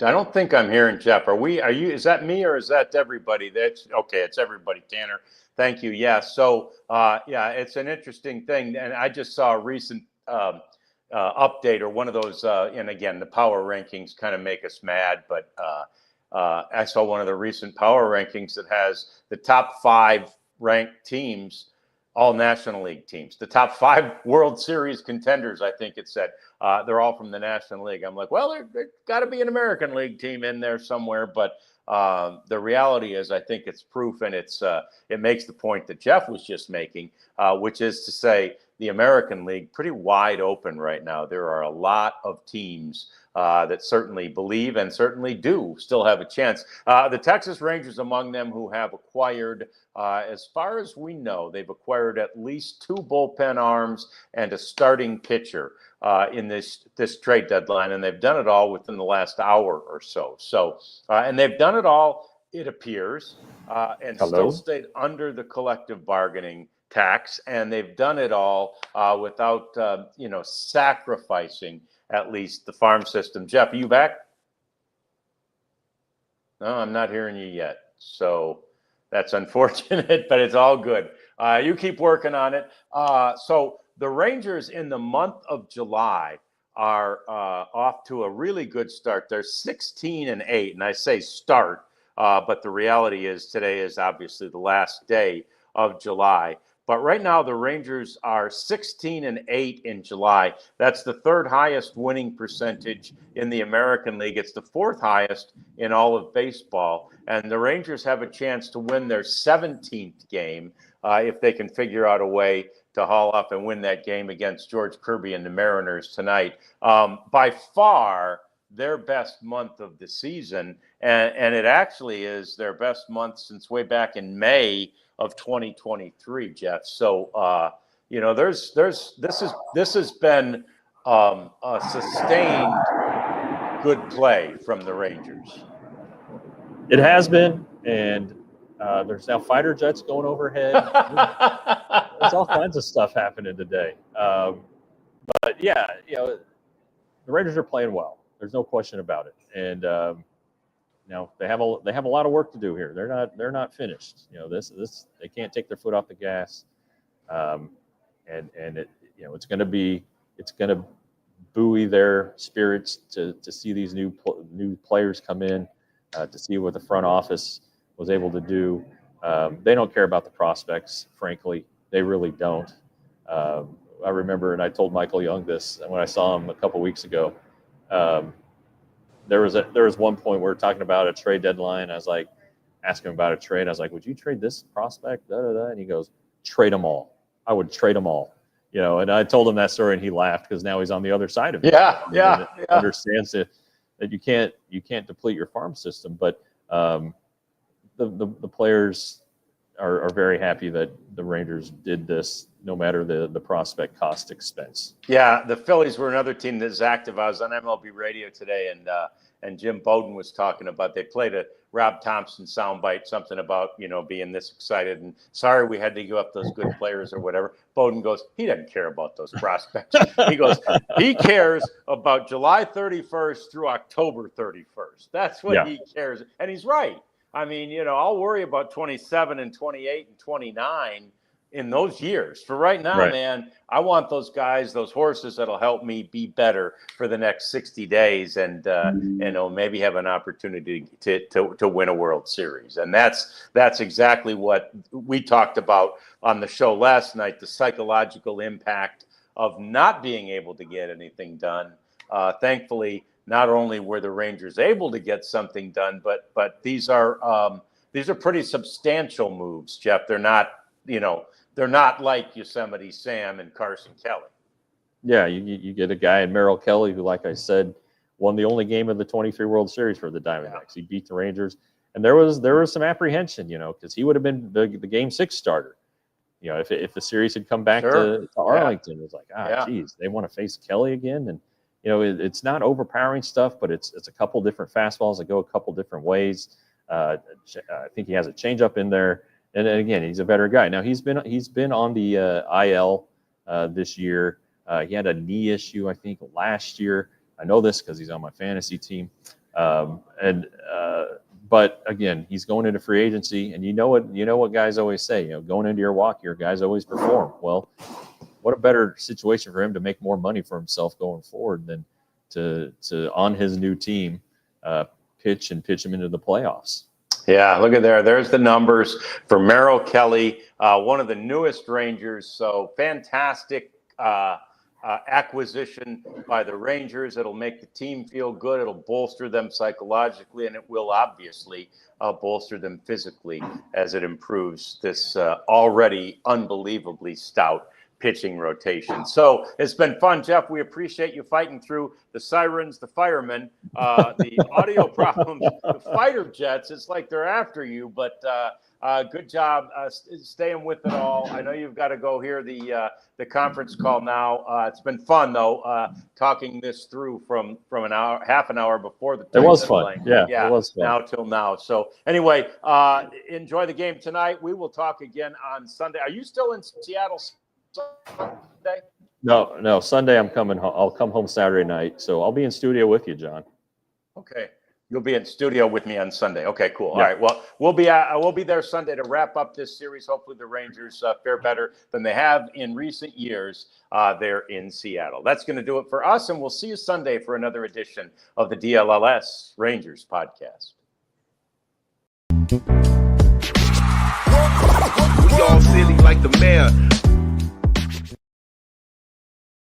I don't think I'm hearing Jeff. Are you, is that me or is that everybody? That's okay. It's everybody, Tanner. Thank you. Yeah. So, it's an interesting thing. And I just saw a recent update or one of those, and again, the power rankings kind of make us mad, but I saw one of the recent power rankings that has the top 5 ranked teams, all National League teams, the top 5 World Series contenders, I think it said. They're all from the National League. I'm like, well, there's got to be an American League team in there somewhere. But The reality is, I think it's proof, and it makes the point that Jeff was just making, which is to say the American League pretty wide open right now. There are a lot of teams that certainly believe and certainly do still have a chance. The Texas Rangers among them, who have acquired, as far as we know, they've acquired at least 2 bullpen arms and a starting pitcher in this trade deadline, and they've done it all within the last hour or so. And they've done it all, it appears, and still stayed under the collective bargaining tax, and they've done it all without sacrificing at least the farm system. Jeff, are you back? No, I'm not hearing you yet. So that's unfortunate, but it's all good. You keep working on it. So the Rangers in the month of July are off to a really good start. They're 16-8, and I say start, but the reality is today is obviously the last day of July. But right now, the Rangers are 16-8 in July. That's the 3rd highest winning percentage in the American League. It's the 4th highest in all of baseball. And the Rangers have a chance to win their 17th game if they can figure out a way to haul up and win that game against George Kirby and the Mariners tonight. By far, their best month of the season. And it actually is their best month since way back in May of 2023, Jeff. So this has been a sustained good play from the Rangers. It has been, and there's now fighter jets going overhead. There's all kinds of stuff happening today. But yeah, the Rangers are playing well. There's no question about it, and now they have a lot of work to do here. They're not finished. This they can't take their foot off the gas, and it it's going to buoy their spirits to see these new players come in, to see what the front office was able to do. They don't care about the prospects, frankly. They really don't. I remember, and I told Michael Young this when I saw him a couple weeks ago. There was one point we were talking about a trade deadline. I was like, asking him about a trade. I was like, would you trade this prospect? And he goes, trade them all. I would trade them all. And I told him that story, and he laughed because now he's on the other side of it. Yeah. Understands that you can't deplete your farm system, but the players are very happy that the Rangers did this, no matter the prospect cost expense. Yeah, the Phillies were another team that's active. I was on MLB radio today, and Jim Bowden was talking about, they played a Rob Thompson soundbite, something about, being this excited and sorry we had to give up those good players or whatever. Bowden goes, he doesn't care about those prospects. He goes, he cares about July 31st through October 31st. That's what he cares. And he's right. I mean, I'll worry about 27 and 28 and 29 in those years. For right now, man, I want those guys, those horses that'll help me be better for the next 60 days and maybe have an opportunity to win a World Series. And that's exactly what we talked about on the show last night, the psychological impact of not being able to get anything done. Thankfully, not only were the Rangers able to get something done, but these are pretty substantial moves, Jeff. They're not like Yosemite Sam and Carson Kelly. Yeah, you get a guy in Merrill Kelly who, like I said, won the only game of the 23 World Series for the Diamondbacks. He beat the Rangers, and there was some apprehension, because he would have been the Game 6 starter. If the series had come back to Arlington, it was like, geez, they want to face Kelly again, and it's not overpowering stuff, but it's a couple different fastballs that go a couple different ways. I think he has a changeup in there. And again, he's a better guy. Now he's been on the IL this year. He had a knee issue, I think, last year. I know this because he's on my fantasy team. But again, he's going into free agency, and you know what guys always say. Going into your walk year, guys always perform. Well, what a better situation for him to make more money for himself going forward than to on his new team pitch him into the playoffs. Yeah, look at there. There's the numbers for Merrill Kelly, one of the newest Rangers. So fantastic acquisition by the Rangers. It'll make the team feel good. It'll bolster them psychologically, and it will obviously bolster them physically as it improves this already unbelievably stout pitching rotation. So it's been fun, Jeff. We appreciate you fighting through the sirens, the firemen, the audio problems, the fighter jets. It's like they're after you, but good job staying with it all. I know you've got to go hear the conference call now. It's been fun though, talking this through from an hour, half an hour before the. It was fun. Yeah, it was fun. Now till now. So anyway, enjoy the game tonight. We will talk again on Sunday. Are you still in Seattle Sunday? No. Sunday I'm coming home. I'll come home Saturday night. So I'll be in studio with you, John. Okay. You'll be in studio with me on Sunday. Okay, cool. Yeah. All right. Well, we'll be there Sunday to wrap up this series. Hopefully the Rangers fare better than they have in recent years there in Seattle. That's going to do it for us, and we'll see you Sunday for another edition of the DLLS Rangers podcast. We all silly like the mayor.